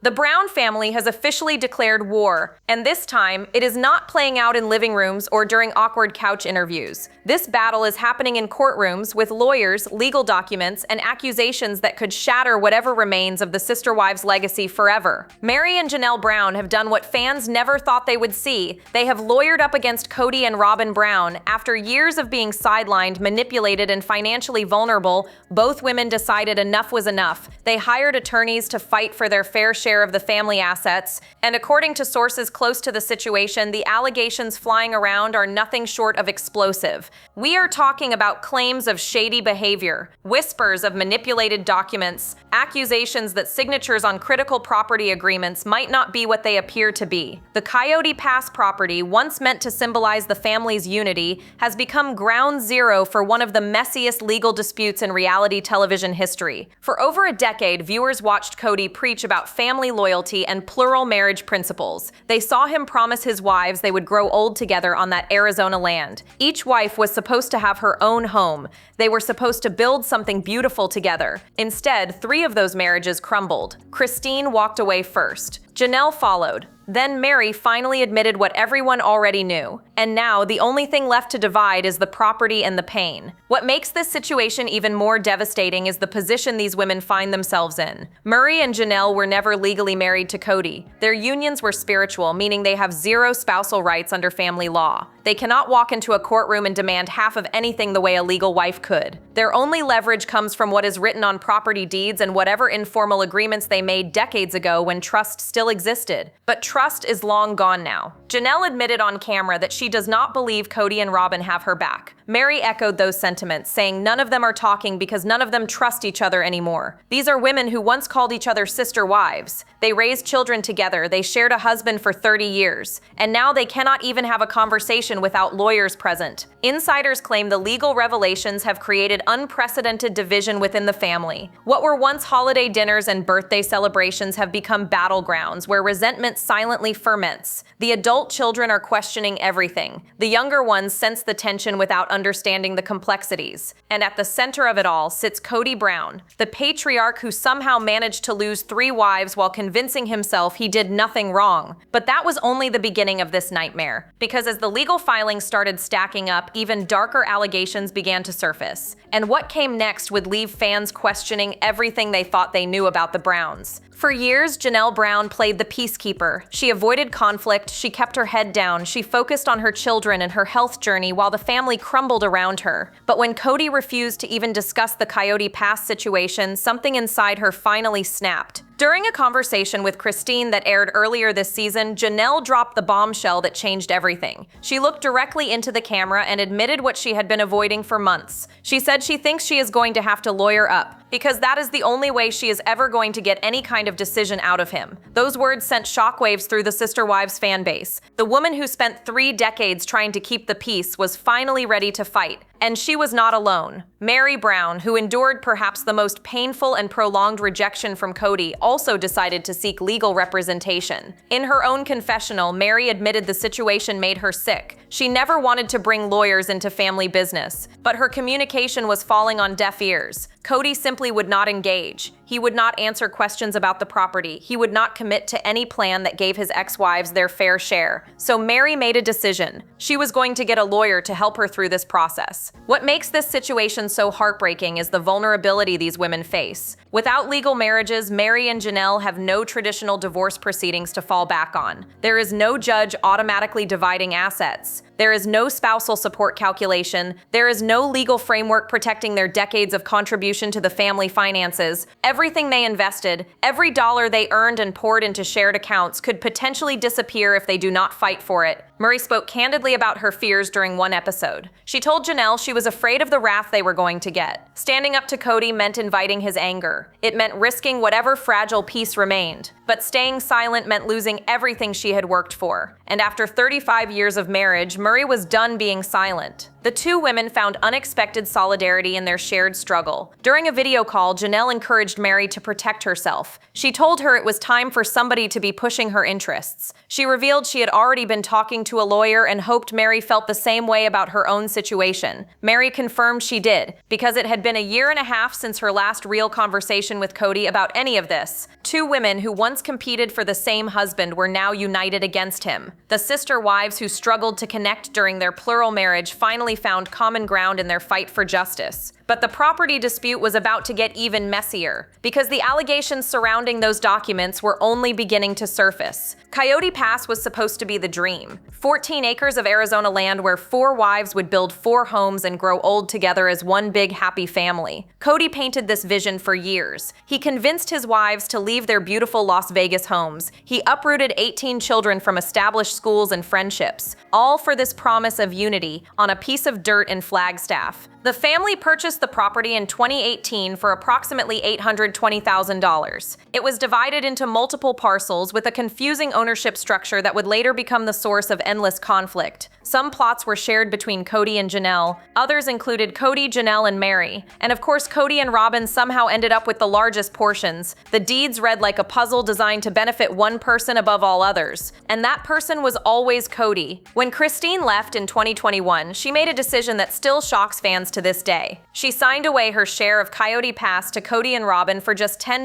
The Brown family has officially declared war, and this time, it is not playing out in living rooms or during awkward couch interviews. This battle is happening in courtrooms with lawyers, legal documents, and accusations that could shatter whatever remains of the sister wives' legacy forever. Meri and Janelle Brown have done what fans never thought they would see. They have lawyered up against Kody and Robyn Brown. After years of being sidelined, manipulated, and financially vulnerable, both women decided enough was enough. They hired attorneys to fight for their fair share of the family assets, and according to sources close to the situation, the allegations flying around are nothing short of explosive. We are talking about claims of shady behavior, whispers of manipulated documents, accusations that signatures on critical property agreements might not be what they appear to be. The Coyote Pass property, once meant to symbolize the family's unity, has become ground zero for one of the messiest legal disputes in reality television history. For over a decade, viewers watched Kody preach about family loyalty and plural marriage principles. They saw him promise his wives they would grow old together on that Arizona land. Each wife was supposed to have her own home. They were supposed to build something beautiful together. Instead, 3 of those marriages crumbled. Christine walked away first. Janelle followed. Then Meri finally admitted what everyone already knew. And now, the only thing left to divide is the property and the pain. What makes this situation even more devastating is the position these women find themselves in. Meri and Janelle were never legally married to Kody. Their unions were spiritual, meaning they have 0 spousal rights under family law. They cannot walk into a courtroom and demand half of anything the way a legal wife could. Their only leverage comes from what is written on property deeds and whatever informal agreements they made decades ago when trust still existed. But trust is long gone now. Janelle admitted on camera that she does not believe Kody and Robyn have her back. Meri echoed those sentiments, saying none of them are talking because none of them trust each other anymore. These are women who once called each other sister wives. They raised children together, they shared a husband for 30 years, and now they cannot even have a conversation without lawyers present. Insiders claim the legal revelations have created unprecedented division within the family. What were once holiday dinners and birthday celebrations have become battlegrounds where resentment silently ferments. The adult children are questioning everything. The younger ones sense the tension without understanding the complexities. And at the center of it all sits Kody Brown, the patriarch who somehow managed to lose 3 wives while convincing himself he did nothing wrong. But that was only the beginning of this nightmare, because as the legal filings started stacking up, even darker allegations began to surface. And what came next would leave fans questioning everything they thought they knew about the Browns. For years, Janelle Brown played the peacekeeper. She avoided conflict, she kept her head down, she focused on her children and her health journey while the family crumbled around her. But when Kody refused to even discuss the Coyote Pass situation, something inside her finally snapped. During a conversation with Christine that aired earlier this season, Janelle dropped the bombshell that changed everything. She looked directly into the camera and admitted what she had been avoiding for months. She said she thinks she is going to have to lawyer up, because that is the only way she is ever going to get any kind of decision out of him. Those words sent shockwaves through the Sister Wives fan base. The woman who spent 3 decades trying to keep the peace was finally ready to fight. And she was not alone. Meri Brown, who endured perhaps the most painful and prolonged rejection from Kody, also decided to seek legal representation. In her own confessional, Meri admitted the situation made her sick. She never wanted to bring lawyers into family business, but her communication was falling on deaf ears. Kody simply would not engage. He would not answer questions about the property. He would not commit to any plan that gave his ex-wives their fair share. So Meri made a decision. She was going to get a lawyer to help her through this process. What makes this situation so heartbreaking is the vulnerability these women face. Without legal marriages, Meri and Janelle have no traditional divorce proceedings to fall back on. There is no judge automatically dividing assets. There is no spousal support calculation. There is no legal framework protecting their decades of contribution to the family finances. Everything they invested, every dollar they earned and poured into shared accounts could potentially disappear if they do not fight for it. Meri spoke candidly about her fears during one episode. She told Janelle she was afraid of the wrath they were going to get. Standing up to Kody meant inviting his anger. It meant risking whatever fragile peace remained. But staying silent meant losing everything she had worked for. And after 35 years of marriage, Meri was done being silent. The two women found unexpected solidarity in their shared struggle. During a video call, Janelle encouraged Meri to protect herself. She told her it was time for somebody to be pushing her interests. She revealed she had already been talking to a lawyer and hoped Meri felt the same way about her own situation. Meri confirmed she did, because it had been a year and a half since her last real conversation with Kody about any of this. Two women who once competed for the same husband were now united against him. The sister wives who struggled to connect during their plural marriage finally found common ground in their fight for justice. But the property dispute was about to get even messier, because the allegations surrounding those documents were only beginning to surface. Coyote Pass was supposed to be the dream. 14 acres of Arizona land where 4 wives would build 4 homes and grow old together as one big happy family. Kody painted this vision for years. He convinced his wives to leave their beautiful Las Vegas homes. He uprooted 18 children from established schools and friendships, all for this promise of unity on a piece of dirt in Flagstaff. The family purchased the property in 2018 for approximately $820,000. It was divided into multiple parcels with a confusing ownership structure that would later become the source of endless conflict. Some plots were shared between Kody and Janelle, others included Kody, Janelle, and Meri, and of course Kody and Robyn somehow ended up with the largest portions. The deeds read like a puzzle designed to benefit one person above all others, and that person was always Kody. When Christine left in 2021, she made a decision that still shocks fans to this day. She signed away her share of Coyote Pass to Kody and Robyn for just $10.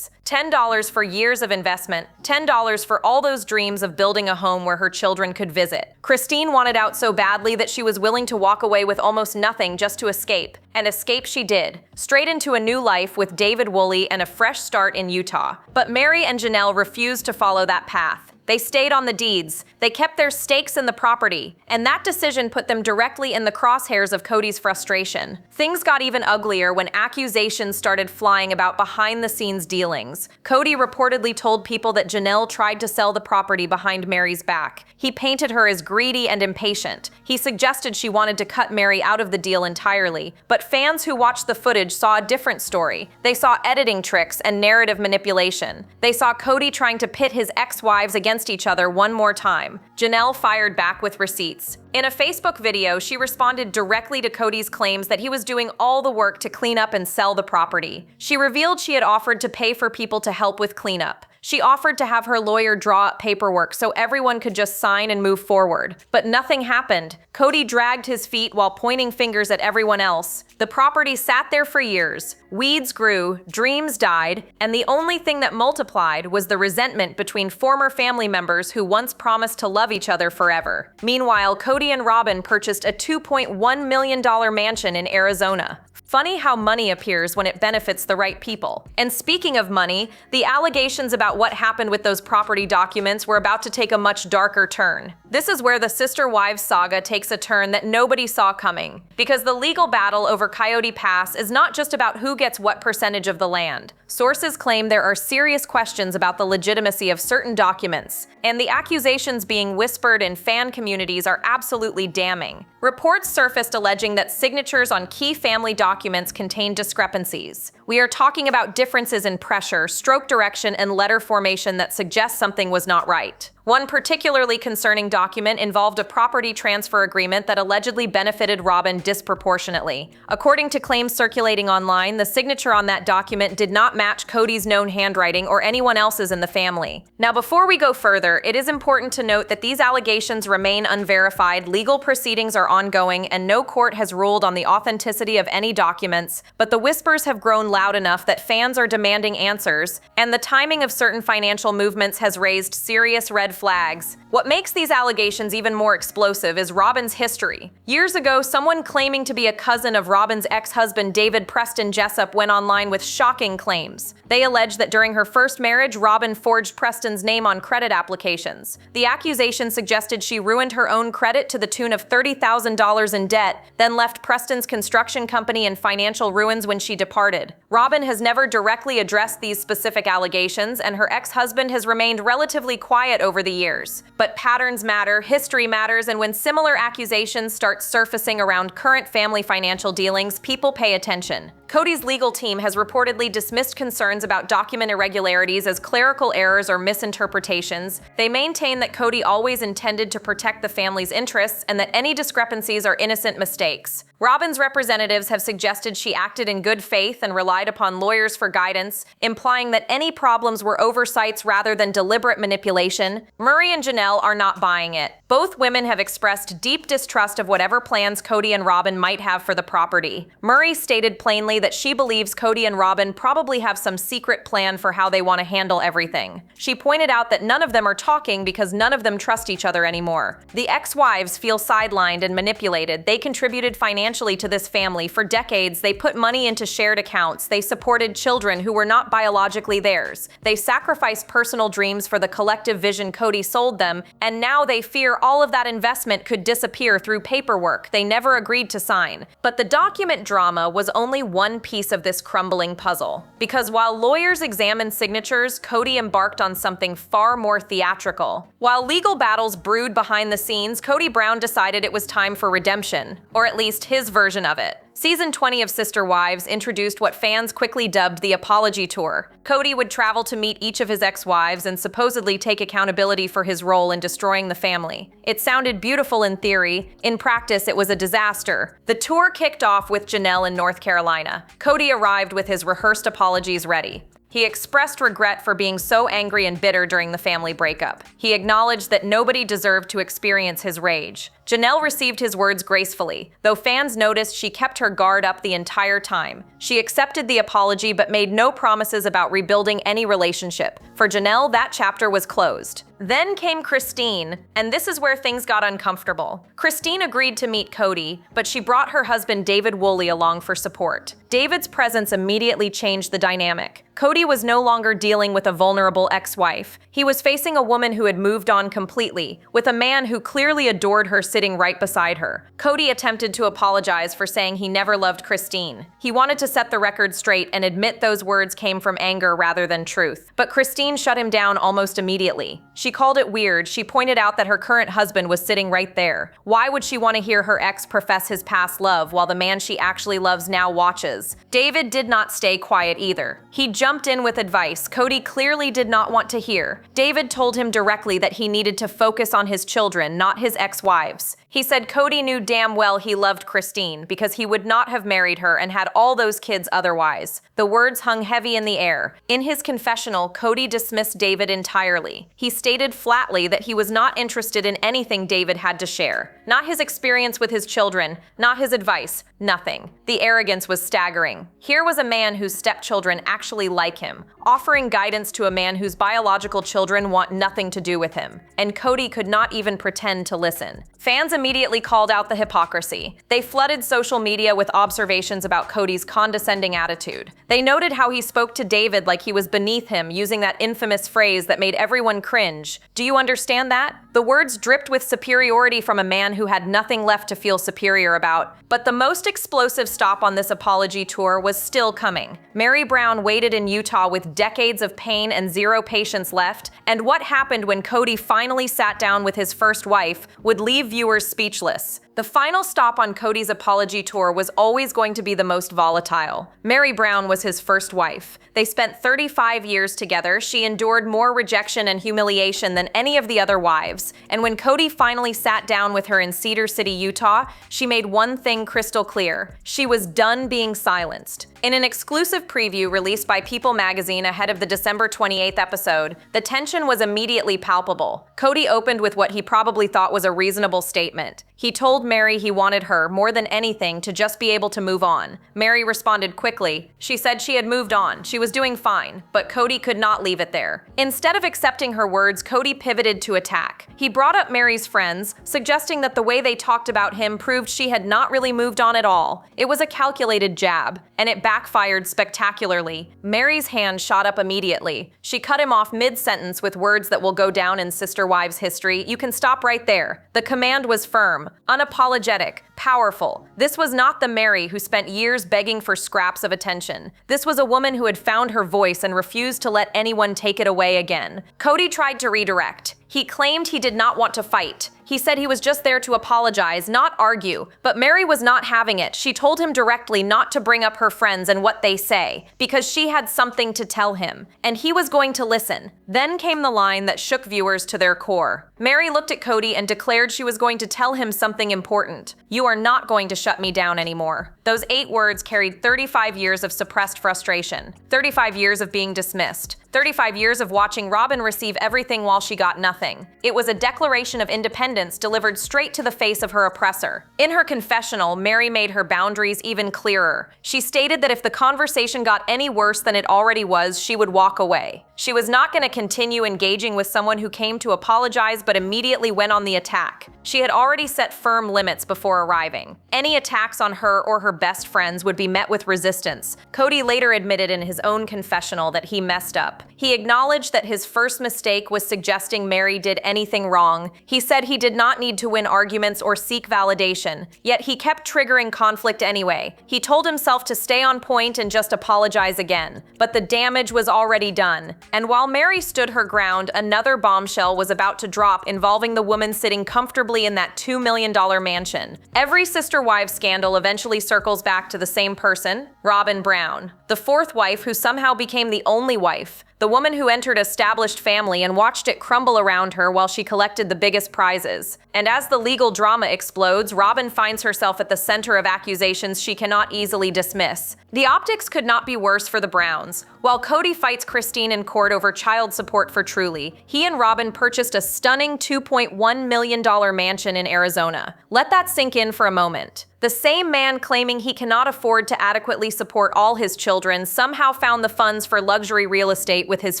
$10 for years of investment, $10 for all those dreams of building a home where her children could visit. Christine wanted out so badly that she was willing to walk away with almost nothing just to escape. And escape she did, straight into a new life with David Woolley and a fresh start in Utah. But Meri and Janelle refused to follow that path. They stayed on the deeds. They kept their stakes in the property, and that decision put them directly in the crosshairs of Kody's frustration. Things got even uglier when accusations started flying about behind-the-scenes dealings. Kody reportedly told people that Janelle tried to sell the property behind Meri's back. He painted her as greedy and impatient. He suggested she wanted to cut Meri out of the deal entirely, but fans who watched the footage saw a different story. They saw editing tricks and narrative manipulation. They saw Kody trying to pit his ex-wives against each other one more time. Janelle fired back with receipts. In a Facebook video, she responded directly to Kody's claims that he was doing all the work to clean up and sell the property. She revealed she had offered to pay for people to help with cleanup. She offered to have her lawyer draw up paperwork so everyone could just sign and move forward. But nothing happened. Kody dragged his feet while pointing fingers at everyone else. The property sat there for years. Weeds grew, dreams died, and the only thing that multiplied was the resentment between former family members who once promised to love each other forever. Meanwhile, Kody and Robyn purchased a $2.1 million mansion in Arizona. Funny how money appears when it benefits the right people. And speaking of money, the allegations about what happened with those property documents were about to take a much darker turn. This is where the sister wives saga takes a turn that nobody saw coming, because the legal battle over Coyote Pass is not just about who gets what percentage of the land. Sources claim there are serious questions about the legitimacy of certain documents, and the accusations being whispered in fan communities are absolutely damning. Reports surfaced alleging that signatures on key family documents contain discrepancies. We are talking about differences in pressure, stroke direction, and letter formation that suggest something was not right. One particularly concerning document involved a property transfer agreement that allegedly benefited Robyn disproportionately. According to claims circulating online, the signature on that document did not match Kody's known handwriting or anyone else's in the family. Now, before we go further, it is important to note that these allegations remain unverified, legal proceedings are ongoing, and no court has ruled on the authenticity of any documents, but the whispers have grown loud enough that fans are demanding answers, and the timing of certain financial movements has raised serious red flags. What makes these allegations even more explosive is Robyn's history. Years ago, someone claiming to be a cousin of Robyn's ex-husband David Preston Jessup went online with shocking claims. They allege that during her first marriage, Robyn forged Preston's name on credit applications. The accusation suggested she ruined her own credit to the tune of $30,000 in debt, then left Preston's construction company in financial ruins when she departed. Robyn has never directly addressed these specific allegations, and her ex-husband has remained relatively quiet over the years. But patterns matter, history matters, and when similar accusations start surfacing around current family financial dealings, people pay attention. Kody's legal team has reportedly dismissed concerns about document irregularities as clerical errors or misinterpretations. They maintain that Kody always intended to protect the family's interests and that any discrepancies are innocent mistakes. Robyn's representatives have suggested she acted in good faith and relied upon lawyers for guidance, implying that any problems were oversights rather than deliberate manipulation. Meri and Janelle are not buying it. Both women have expressed deep distrust of whatever plans Kody and Robyn might have for the property. Meri stated plainly that she believes Kody and Robyn probably have some secret plan for how they want to handle everything. She pointed out that none of them are talking because none of them trust each other anymore. The ex-wives feel sidelined and manipulated. They contributed financially to this family for decades. They put money into shared accounts. They supported children who were not biologically theirs. They sacrificed personal dreams for the collective vision Kody sold them, and now they fear all of that investment could disappear through paperwork they never agreed to sign. But the document drama was only one piece of this crumbling puzzle. Because while lawyers examined signatures, Kody embarked on something far more theatrical. While legal battles brewed behind the scenes, Kody Brown decided it was time for redemption, or at least his version of it. Season 20 of Sister Wives introduced what fans quickly dubbed the apology tour. Kody would travel to meet each of his ex-wives and supposedly take accountability for his role in destroying the family. It sounded beautiful in theory. In practice, it was a disaster. The tour kicked off with Janelle in North Carolina. Kody arrived with his rehearsed apologies ready. He expressed regret for being so angry and bitter during the family breakup. He acknowledged that nobody deserved to experience his rage. Janelle received his words gracefully, though fans noticed she kept her guard up the entire time. She accepted the apology but made no promises about rebuilding any relationship. For Janelle, that chapter was closed. Then came Christine, and this is where things got uncomfortable. Christine agreed to meet Kody, but she brought her husband David Woolley along for support. David's presence immediately changed the dynamic. Kody was no longer dealing with a vulnerable ex-wife. He was facing a woman who had moved on completely, with a man who clearly adored her sitting right beside her. Kody attempted to apologize for saying he never loved Christine. He wanted to set the record straight and admit those words came from anger rather than truth. But Christine shut him down almost immediately. She called it weird. She pointed out that her current husband was sitting right there. Why would she want to hear her ex profess his past love while the man she actually loves now watches? David did not stay quiet either. He jumped in with advice Kody clearly did not want to hear. David told him directly that he needed to focus on his children, not his ex-wives. He said Kody knew damn well he loved Christine because he would not have married her and had all those kids otherwise. The words hung heavy in the air. In his confessional, Kody dismissed David entirely. He stated flatly that he was not interested in anything David had to share. Not his experience with his children, not his advice, nothing. The arrogance was staggering. Here was a man whose stepchildren actually like him, offering guidance to a man whose biological children want nothing to do with him. And Kody could not even pretend to listen. Fans immediately called out the hypocrisy. They flooded social media with observations about Kody's condescending attitude. They noted how he spoke to David like he was beneath him, using that infamous phrase that made everyone cringe. Do you understand that? The words dripped with superiority from a man who had nothing left to feel superior about. But the most explosive stop on this apology tour was still coming. Meri Brown waited in Utah with decades of pain and zero patience left, and what happened when Kody finally sat down with his first wife would leave viewers speechless. The final stop on Kody's apology tour was always going to be the most volatile. Meri Brown was his first wife. They spent 35 years together. She endured more rejection and humiliation than any of the other wives. And when Kody finally sat down with her in Cedar City, Utah, she made one thing crystal clear. She was done being silenced. In an exclusive preview released by People magazine ahead of the December 28th episode, the tension was immediately palpable. Kody opened with what he probably thought was a reasonable statement. He told Meri he wanted her, more than anything, to just be able to move on. Meri responded quickly. She said she had moved on. She was doing fine, but Kody could not leave it there. Instead of accepting her words, Kody pivoted to attack. He brought up Meri's friends, suggesting that the way they talked about him proved she had not really moved on at all. It was a calculated jab, and it backfired spectacularly. Meri's hand shot up immediately. She cut him off mid-sentence with words that will go down in Sister Wives history. You can stop right there. The command was firm. Unapologetic, powerful. This was not the Meri who spent years begging for scraps of attention. This was a woman who had found her voice and refused to let anyone take it away again. Kody tried to redirect. He claimed he did not want to fight. He said he was just there to apologize, not argue. But Meri was not having it. She told him directly not to bring up her friends and what they say, because she had something to tell him, and he was going to listen. Then came the line that shook viewers to their core. Meri looked at Kody and declared she was going to tell him something important. "You are not going to shut me down anymore." Those 8 words carried 35 years of suppressed frustration, 35 years of being dismissed, 35 years of watching Robyn receive everything while she got nothing. It was a declaration of independence delivered straight to the face of her oppressor. In her confessional, Meri made her boundaries even clearer. She stated that if the conversation got any worse than it already was, she would walk away. She was not going to continue engaging with someone who came to apologize but immediately went on the attack. She had already set firm limits before arriving. Any attacks on her or her best friends would be met with resistance. Kody later admitted in his own confessional that he messed up. He acknowledged that his first mistake was suggesting Meri did anything wrong. He said he did not need to win arguments or seek validation, yet he kept triggering conflict anyway. He told himself to stay on point and just apologize again. But the damage was already done. And while Meri stood her ground, another bombshell was about to drop involving the woman sitting comfortably in that $2 million mansion. Every sister-wives scandal eventually circles back to the same person, Robyn Brown, the fourth wife who somehow became the only wife. The woman who entered established family and watched it crumble around her while she collected the biggest prizes. And as the legal drama explodes, Robyn finds herself at the center of accusations she cannot easily dismiss. The optics could not be worse for the Browns. While Kody fights Christine in court over child support for Truly, he and Robyn purchased a stunning $2.1 million mansion in Arizona. Let that sink in for a moment. The same man claiming he cannot afford to adequately support all his children somehow found the funds for luxury real estate with his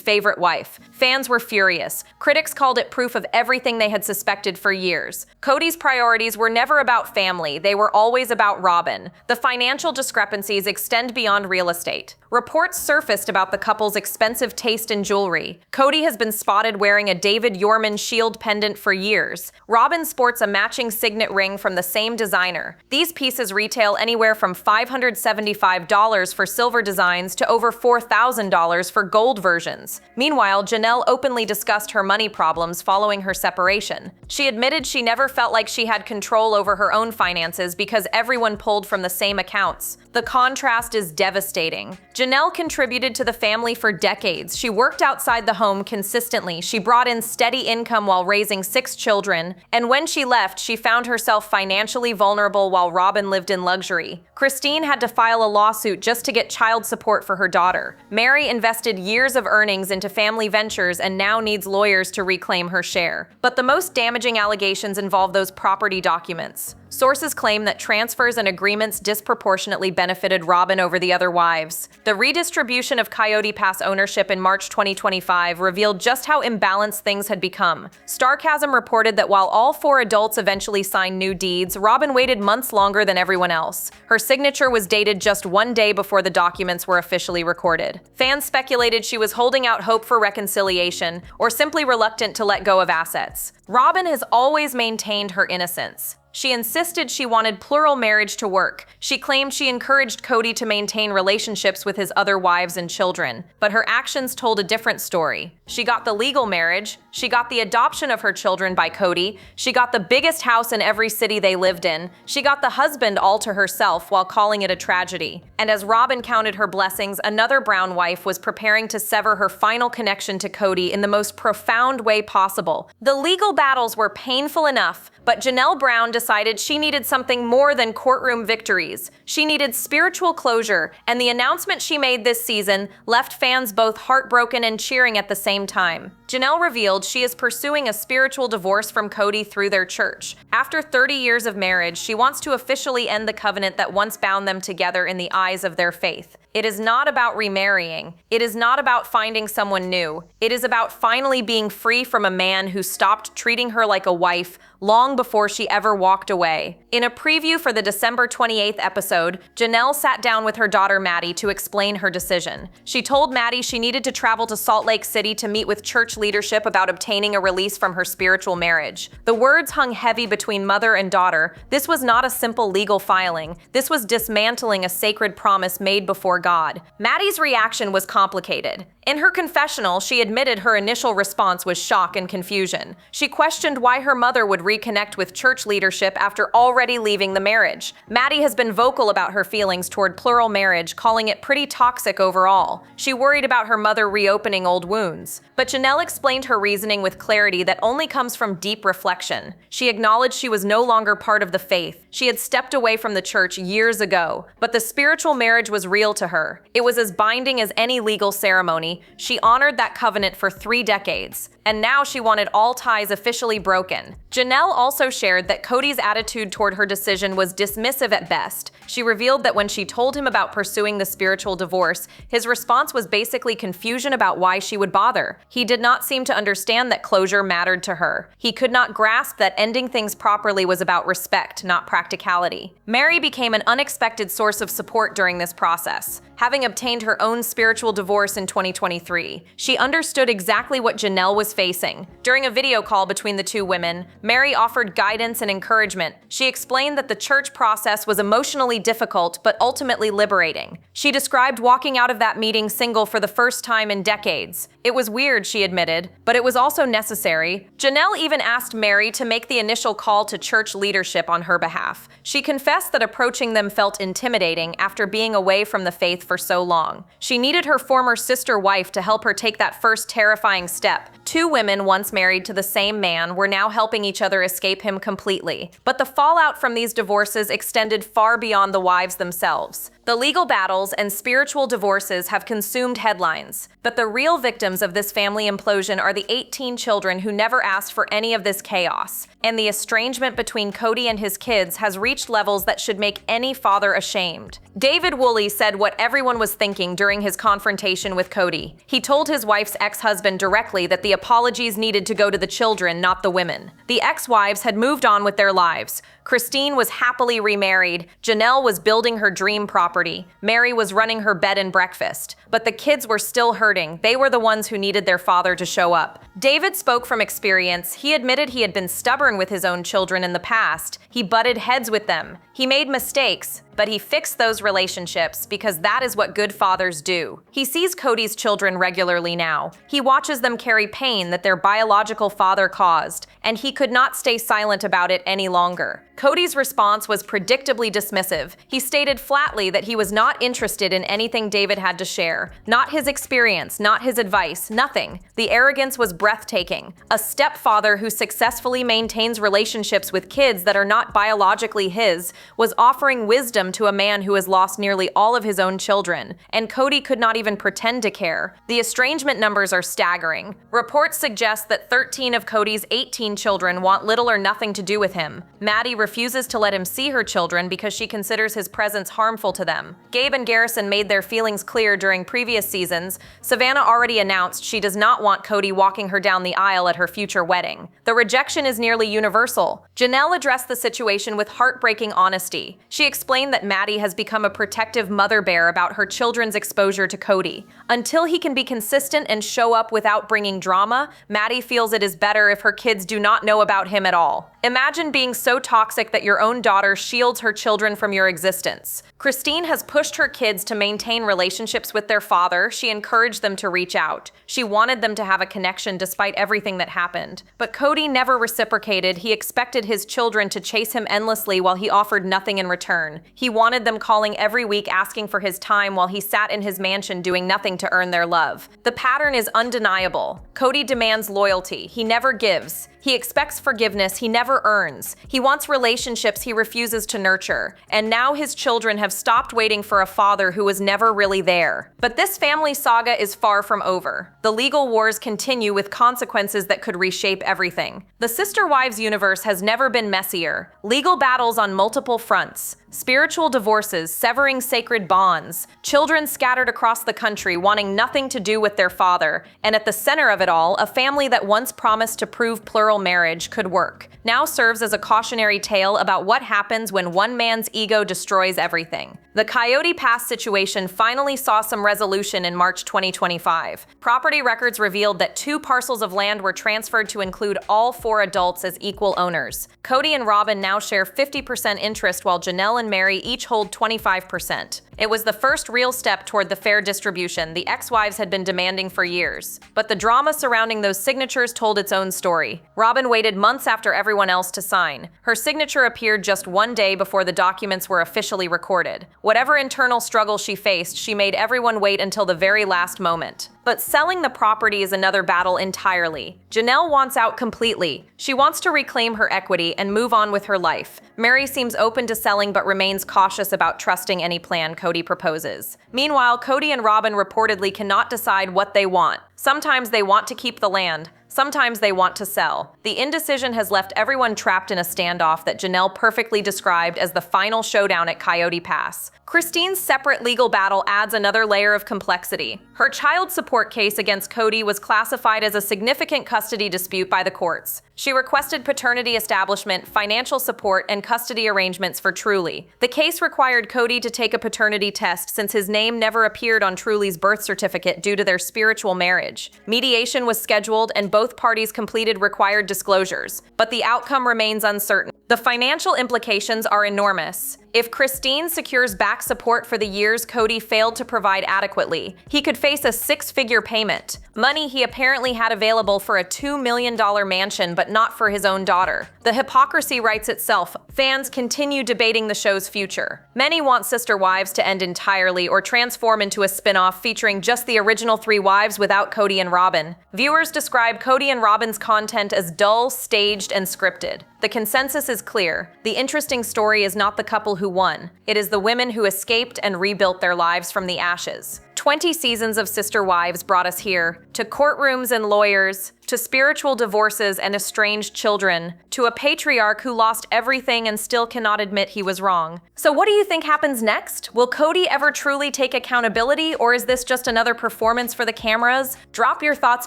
favorite wife. Fans were furious. Critics called it proof of everything they had suspected for years. Kody's priorities were never about family, they were always about Robyn. The financial discrepancies extend beyond real estate. Reports surfaced about the couple's expensive taste in jewelry. Kody has been spotted wearing a David Yorman shield pendant for years. Robyn sports a matching signet ring from the same designer. These pieces retail anywhere from $575 for silver designs to over $4,000 for gold versions. Meanwhile, Janelle openly discussed her money problems following her separation. She admitted she never felt like she had control over her own finances because everyone pulled from the same accounts. The contrast is devastating. Janelle contributed to the family for decades. She worked outside the home consistently. She brought in steady income while raising 6 children. And when she left, she found herself financially vulnerable while Robyn lived in luxury. Christine had to file a lawsuit just to get child support for her daughter. Meri invested years of earnings into family ventures and now needs lawyers to reclaim her share. But the most damaging allegations involve those property documents. Sources claim that transfers and agreements disproportionately benefited Robyn over the other wives. The redistribution of Coyote Pass ownership in March 2025 revealed just how imbalanced things had become. Starcasm reported that while all 4 adults eventually signed new deeds, Robyn waited months longer than everyone else. Her signature was dated just 1 day before the documents were officially recorded. Fans speculated she was holding out hope for reconciliation or simply reluctant to let go of assets. Robyn has always maintained her innocence. She insisted she wanted plural marriage to work. She claimed she encouraged Kody to maintain relationships with his other wives and children, but her actions told a different story. She got the legal marriage, she got the adoption of her children by Kody, she got the biggest house in every city they lived in, she got the husband all to herself while calling it a tragedy. And as Robyn counted her blessings, another Brown wife was preparing to sever her final connection to Kody in the most profound way possible. The legal battles were painful enough, but Janelle Brown decided she needed something more than courtroom victories. She needed spiritual closure, and the announcement she made this season left fans both heartbroken and cheering at the same time. Janelle revealed she is pursuing a spiritual divorce from Kody through their church. After 30 years of marriage, she wants to officially end the covenant that once bound them together in the eyes of their faith. It is not about remarrying. It is not about finding someone new. It is about finally being free from a man who stopped treating her like a wife long before she ever walked away. In a preview for the December 28th episode, Janelle sat down with her daughter Maddie to explain her decision. She told Maddie she needed to travel to Salt Lake City to meet with church leadership about obtaining a release from her spiritual marriage. The words hung heavy between mother and daughter. This was not a simple legal filing. This was dismantling a sacred promise made before God. Maddie's reaction was complicated. In her confessional, she admitted her initial response was shock and confusion. She questioned why her mother would reconnect with church leadership after already leaving the marriage. Maddie has been vocal about her feelings toward plural marriage, calling it pretty toxic overall. She worried about her mother reopening old wounds. But Janelle explained her reasoning with clarity that only comes from deep reflection. She acknowledged she was no longer part of the faith. She had stepped away from the church years ago, but the spiritual marriage was real to her. It was as binding as any legal ceremony. She honored that covenant for 3 decades, and now she wanted all ties officially broken. Janelle also shared that Kody's attitude toward her decision was dismissive at best. She revealed that when she told him about pursuing the spiritual divorce, his response was basically confusion about why she would bother. He did not seem to understand that closure mattered to her. He could not grasp that ending things properly was about respect, not practicality. Meri became an unexpected source of support during this process. Having obtained her own spiritual divorce in 2023, she understood exactly what Janelle was facing. During a video call between the two women, Meri offered guidance and encouragement. She explained that the church process was emotionally difficult but ultimately liberating. She described walking out of that meeting single for the first time in decades. It was weird, she admitted, but it was also necessary. Janelle even asked Meri to make the initial call to church leadership on her behalf. She confessed that approaching them felt intimidating after being away from the faith for so long. She needed her former sister wife to help her take that first terrifying step. 2 women once married to the same man were now helping each other escape him completely. But the fallout from these divorces extended far beyond the wives themselves. The legal battles and spiritual divorces have consumed headlines, but the real victims of this family implosion are the 18 children who never asked for any of this chaos. And the estrangement between Kody and his kids has reached levels that should make any father ashamed. David Woolley said what everyone was thinking during his confrontation with Kody. He told his wife's ex-husband directly that the apologies needed to go to the children, not the women. The ex-wives had moved on with their lives. Christine was happily remarried. Janelle was building her dream property. Meri was running her bed and breakfast. But the kids were still hurting. They were the ones who needed their father to show up. David spoke from experience. He admitted he had been stubborn with his own children in the past. He butted heads with them. He made mistakes, but he fixed those relationships because that is what good fathers do. He sees Kody's children regularly now. He watches them carry pain that their biological father caused, and he could not stay silent about it any longer. Kody's response was predictably dismissive. He stated flatly that he was not interested in anything David had to share. Not his experience, not his advice, nothing. The arrogance was breathtaking. A stepfather who successfully maintains relationships with kids that are not biologically his was offering wisdom to a man who has lost nearly all of his own children, and Kody could not even pretend to care. The estrangement numbers are staggering. Reports suggest that 13 of Kody's 18 children want little or nothing to do with him. Maddie refuses to let him see her children because she considers his presence harmful to them. Gabe and Garrison made their feelings clear during previous seasons. Savannah already announced she does not want Kody walking her down the aisle at her future wedding. The rejection is nearly universal. Janelle addressed the situation with heartbreaking honesty. She explained that Maddie has become a protective mother bear about her children's exposure to Kody. Until he can be consistent and show up without bringing drama, Maddie feels it is better if her kids do not know about him at all. Imagine being so toxic that your own daughter shields her children from your existence. Christine has pushed her kids to maintain relationships with their father. She encouraged them to reach out. She wanted them to have a connection despite everything that happened. But Kody never reciprocated. He expected his children to chase him endlessly while he offered nothing in return. He wanted them calling every week asking for his time while he sat in his mansion doing nothing to earn their love. The pattern is undeniable. Kody demands loyalty. He never gives. He expects forgiveness he never earns. He wants relationships he refuses to nurture. And now his children have stopped waiting for a father who was never really there. But this family saga is far from over. The legal wars continue with consequences that could reshape everything. The Sister Wives universe has never been messier. Legal battles on multiple fronts. Spiritual divorces severing sacred bonds, children scattered across the country wanting nothing to do with their father, and at the center of it all, a family that once promised to prove plural marriage could work, now serves as a cautionary tale about what happens when one man's ego destroys everything. The Coyote Pass situation finally saw some resolution in March 2025. Property records revealed that 2 parcels of land were transferred to include all 4 adults as equal owners. Kody and Robyn now share 50% interest while Janelle and Meri each hold 25%. It was the first real step toward the fair distribution the ex-wives had been demanding for years. But the drama surrounding those signatures told its own story. Robyn waited months after everyone else to sign. Her signature appeared just one day before the documents were officially recorded. Whatever internal struggle she faced, she made everyone wait until the very last moment. But selling the property is another battle entirely. Janelle wants out completely. She wants to reclaim her equity and move on with her life. Meri seems open to selling but remains cautious about trusting any plan Kody proposes. Meanwhile, Kody and Robyn reportedly cannot decide what they want. Sometimes they want to keep the land. Sometimes they want to sell. The indecision has left everyone trapped in a standoff that Janelle perfectly described as the final showdown at Coyote Pass. Christine's separate legal battle adds another layer of complexity. Her child support case against Kody was classified as a significant custody dispute by the courts. She requested paternity establishment, financial support, and custody arrangements for Truly. The case required Kody to take a paternity test since his name never appeared on Truly's birth certificate due to their spiritual marriage. Mediation was scheduled and both parties completed required disclosures, but the outcome remains uncertain. The financial implications are enormous. If Christine secures back support for the years Kody failed to provide adequately, he could face a 6-figure payment, money he apparently had available for a $2 million mansion but not for his own daughter. The hypocrisy writes itself. Fans continue debating the show's future. Many want Sister Wives to end entirely or transform into a spin-off featuring just the original 3 wives without Kody and Robyn. Viewers describe Kody and Robyn's content as dull, staged, and scripted. The consensus is clear. The interesting story is not the couple who won. It is the women who escaped and rebuilt their lives from the ashes. 20 seasons of Sister Wives brought us here, to courtrooms and lawyers, to spiritual divorces and estranged children, to a patriarch who lost everything and still cannot admit he was wrong. So what do you think happens next? Will Kody ever truly take accountability, or is this just another performance for the cameras? Drop your thoughts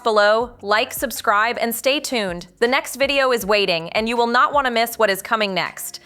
below, like, subscribe, and stay tuned. The next video is waiting, and you will not want to miss what is coming next.